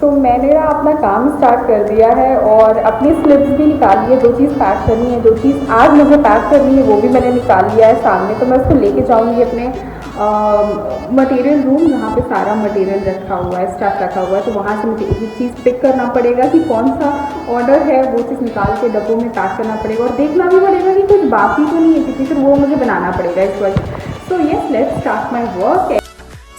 सो मैंने ना अपना काम स्टार्ट कर दिया है और अपनी स्लिप्स भी निकाल ली है। जो चीज़ पैक करनी है, जो चीज़ आज मुझे पैक करनी है वो भी मैंने निकाल लिया है सामने। तो मैं उसको लेके जाऊँगी अपने मटेरियल रूम, जहाँ पे सारा मटेरियल रखा हुआ है, स्टफ रखा हुआ है। तो वहाँ से मुझे एक एक चीज़ पिक करना पड़ेगा कि कौन सा ऑर्डर है, वो चीज़ निकाल के डब्बों में पैक करना पड़ेगा और देखना भी पड़ेगा कि कुछ बाकी तो नहीं है, क्योंकि फिर वो मुझे बनाना पड़ेगा इस वक्त। So yes, let's start my work.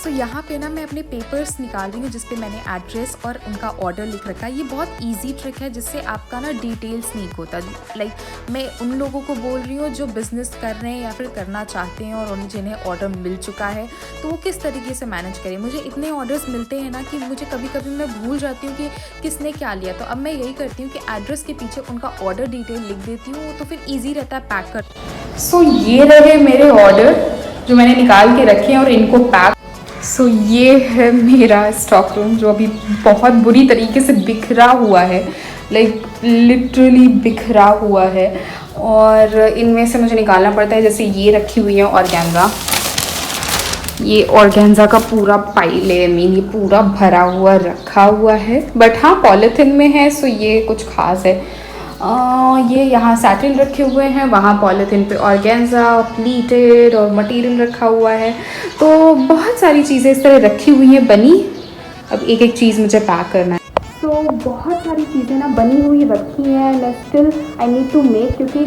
So यहाँ पे ना मैं अपने पेपर्स निकाल रही हूँ जिस पे मैंने एड्रेस और उनका ऑर्डर लिख रखा है। ये बहुत इजी ट्रिक है जिससे आपका ना डिटेल्स लीक होता है। लाइक मैं उन लोगों को बोल रही हूँ जो बिज़नेस कर रहे हैं या फिर करना चाहते हैं और उन्हें जिन्हें ऑर्डर मिल चुका है तो वो किस तरीके से मैनेज करें। मुझे इतने ऑर्डर्स मिलते हैं ना कि मुझे कभी कभी मैं भूल जाती हूँ कि किसने क्या लिया। तो अब मैं यही करती हूँ कि एड्रेस के पीछे उनका ऑर्डर डिटेल लिख देती हूँ, तो फिर ईजी रहता है पैक कर। सो ये रहे मेरे ऑर्डर जो मैंने निकाल के रखे हैं और इनको पैक। सो ये है मेरा स्टॉक रूम जो अभी बहुत बुरी तरीके से बिखरा हुआ है, लाइक लिटरली बिखरा हुआ है। और इनमें से मुझे निकालना पड़ता है। जैसे ये रखी हुई है ऑर्गेन्जा, ये ऑर्गेन्जा का पूरा पाइल है, मीन ये पूरा भरा हुआ रखा हुआ है, बट हाँ पॉलीथिन में है, सो ये कुछ खास है। ये यहाँ सैटिन रखे हुए हैं, वहाँ पॉलीथिन पे ऑर्गेन्जा प्लीटेड और मटेरियल रखा हुआ है। तो बहुत सारी चीज़ें इस तरह रखी हुई हैं बनी। अब एक एक चीज़ मुझे पैक करना है। सो बहुत सारी चीज़ें ना बनी हुई रखी हैं, मैं still I need to make, क्योंकि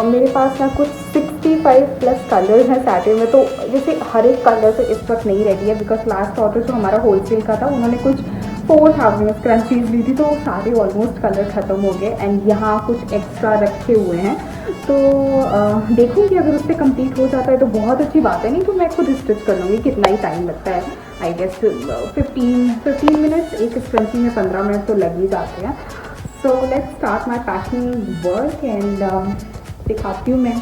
मेरे पास ना कुछ 65+ कलर्स हैं सैटिन में। तो जैसे हर एक कलर से इस वक्त नहीं रेडी है, बिकॉज लास्ट ऑर्डर जो हमारा होलसेल का था उन्होंने कुछ 4000 स्क्रंचीज ली थी, तो सारे ऑलमोस्ट कलर ख़त्म हो गए। एंड यहाँ कुछ एक्स्ट्रा रखे हुए हैं, तो देखूँगी अगर उससे कंप्लीट हो जाता है तो बहुत अच्छी बात है, नहीं तो मैं खुद स्टिच कर लूँगी। कितना ही टाइम लगता है, आई गेस 15 मिनट्स, एक स्क्रंची में 15 मिनट तो लग ही जाते हैं। So let's start my packing work and दिखाती हूँ मैं।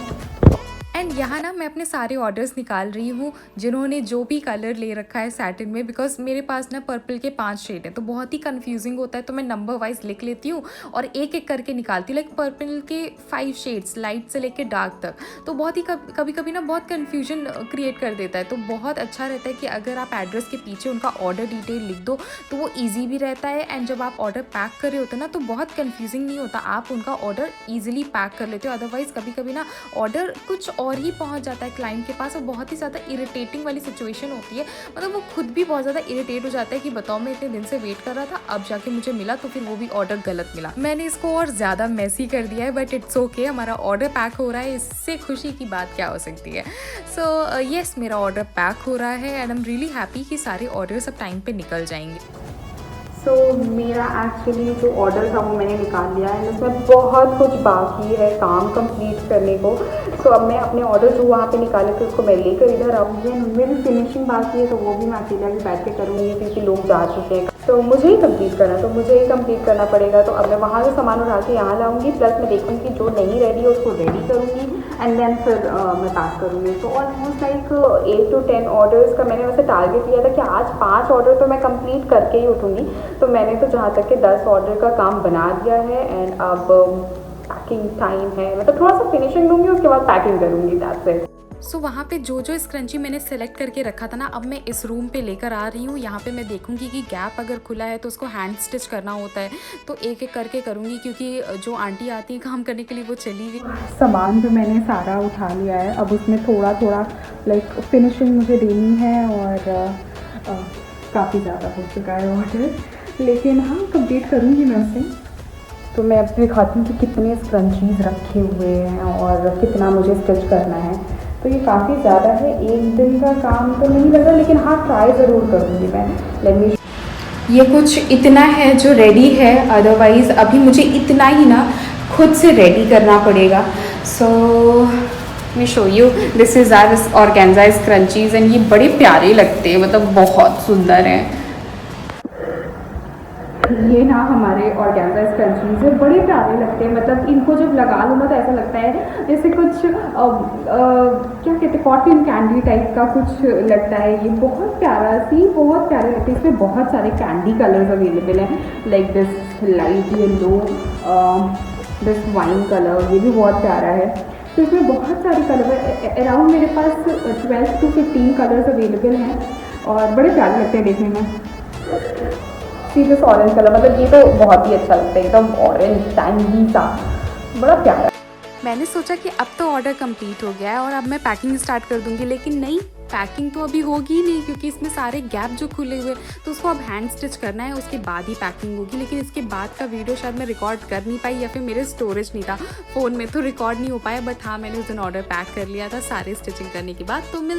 एंड यहाँ ना मैं अपने सारे ऑर्डर्स निकाल रही हूँ जिन्होंने जो भी कलर ले रखा है सैटिन में, बिकॉज मेरे पास ना पर्पल के 5 शेड है तो बहुत ही कंफ्यूजिंग होता है। तो मैं नंबर वाइज लिख लेती हूँ और एक एक करके निकालती हूँ। लाइक पर्पल के 5 शेड्स, लाइट से लेके डार्क तक, तो बहुत ही कभी कभी ना बहुत कन्फ्यूजन क्रिएट कर देता है। तो बहुत अच्छा रहता है कि अगर आप एड्रेस के पीछे उनका ऑर्डर डिटेल लिख दो तो वो ईजी भी रहता है। एंड जब आप ऑर्डर पैक कर रहे होते हैं ना तो बहुत कन्फ्यूजिंग नहीं होता, आप उनका ऑर्डर ईजिली पैक कर लेते हो। अदरवाइज़ कभी कभी ना ऑर्डर कुछ और ही पहुंच जाता है क्लाइंट के पास और बहुत ही ज़्यादा इरिटेटिंग वाली सिचुएशन होती है। मतलब वो खुद भी बहुत ज़्यादा इरिटेट हो जाता है कि बताओ मैं इतने दिन से वेट कर रहा था, अब जाके मुझे मिला तो फिर वो भी ऑर्डर गलत मिला। मैंने इसको और ज़्यादा मैसी कर दिया है, बट इट्स ओके, हमारा ऑर्डर पैक हो रहा है, इससे खुशी की बात क्या हो सकती है। सो येस, मेरा ऑर्डर पैक हो रहा है and I am really happy कि सारे ऑर्डर सब टाइम पर निकल जाएंगे। सो मेरा एक्चुअली जो ऑर्डर था वो मैंने निकाल लिया है, उसमें बहुत कुछ बाकी है काम कंप्लीट करने को। सो अब मैं अपने ऑर्डर जो वहाँ पे निकाले थे उसको मैं लेकर इधर आऊँगी, उनमें भी फिनिशिंग बाकी है तो वो भी मैं अकेले भी बैठ के करूँगी, क्योंकि लोग जा चुके हैं तो मुझे ही कंप्लीट करना पड़ेगा। तो अब मैं वहाँ से सामान उठा के यहाँ लाऊँगी, प्लस मैं देखूँगी कि जो नहीं रेडी है उसको रेडी करूँगी एंड देन फिर मैं पैक करूँगी। तो ऑलमोस्ट लाइक 8 to 10 ऑर्डर्स का मैंने वैसे टारगेट लिया था कि आज 5 ऑर्डर तो मैं कंप्लीट करके ही उठूँगी। तो मैंने तो जहाँ तक कि 10 ऑर्डर का काम बना दिया है एंड अब पैकिंग टाइम है, मतलब थोड़ा सा फिनिशिंग दूँगी उसके बाद पैकिंग करूँगी, दैट्स इट। सो वहाँ पे जो जो स्क्रंची मैंने सेलेक्ट करके रखा था ना, अब मैं इस रूम पे लेकर आ रही हूँ। यहाँ पे मैं देखूँगी कि गैप अगर खुला है तो उसको हैंड स्टिच करना होता है, तो एक एक करके करूँगी क्योंकि जो आंटी आती है काम करने के लिए वो चली गई। सामान जो मैंने सारा उठा लिया है, अब उसमें थोड़ा थोड़ा लाइक फिनिशिंग मुझे देनी है और काफ़ी ज़्यादा हो चुका है ऑर्डर, लेकिन हाँ कंप्लीट करूँगी मैं उसे। तो मैं अब दिखाती हूँ कि कितने स्क्रंचीज रखे हुए हैं और कितना मुझे स्टिच करना है। तो ये काफ़ी ज़्यादा है, एक दिन का काम तो नहीं लगा, लेकिन हाँ ट्राई ज़रूर करूँगी मैं। लेट मी, ये कुछ इतना है जो रेडी है, अदरवाइज़ अभी मुझे इतना ही ना खुद से रेडी करना पड़ेगा। सो मैं show you, this is our organza scrunchies and ये बड़े प्यारे लगते हैं, मतलब बहुत सुंदर हैं। ये ना हमारे ऑर्गेन्जा स्क्रंचीज है, बड़े प्यारे लगते हैं, मतलब इनको जब लगा लो ना तो ऐसा लगता है जैसे कुछ क्या कहते हैं, कॉटन कैंडी टाइप का कुछ लगता है। ये बहुत प्यारे लगते हैं। इसमें बहुत सारे कैंडी कलर्स अवेलेबल हैं, like this light yellow, this wine colour, ये भी बहुत प्यारा है। तो इसमें बहुत सारे कलर है, अराउंड मेरे पास 12 to 15 कलर्स अवेलेबल हैं और बड़े प्यारे लगते हैं देखने में। सी दिस ऑरेंज कलर, मतलब ये तो बहुत ही अच्छा लगता है, एकदम ऑरेंज टैंगी सा, बड़ा प्यारा। मैंने सोचा कि अब तो ऑर्डर कंप्लीट हो गया है और अब मैं पैकिंग स्टार्ट कर दूंगी, लेकिन नहीं, पैकिंग तो अभी होगी ही नहीं क्योंकि इसमें सारे गैप जो खुले हुए, तो उसको अब हैंड स्टिच करना है, उसके बाद ही पैकिंग होगी। लेकिन इसके बाद का वीडियो शायद मैं रिकॉर्ड कर नहीं पाई या फिर मेरे स्टोरेज नहीं था फ़ोन में, तो रिकॉर्ड नहीं हो पाया। बट हाँ, मैंने उस दिन ऑर्डर पैक कर लिया था सारे स्टिचिंग करने के बाद। तो मिलते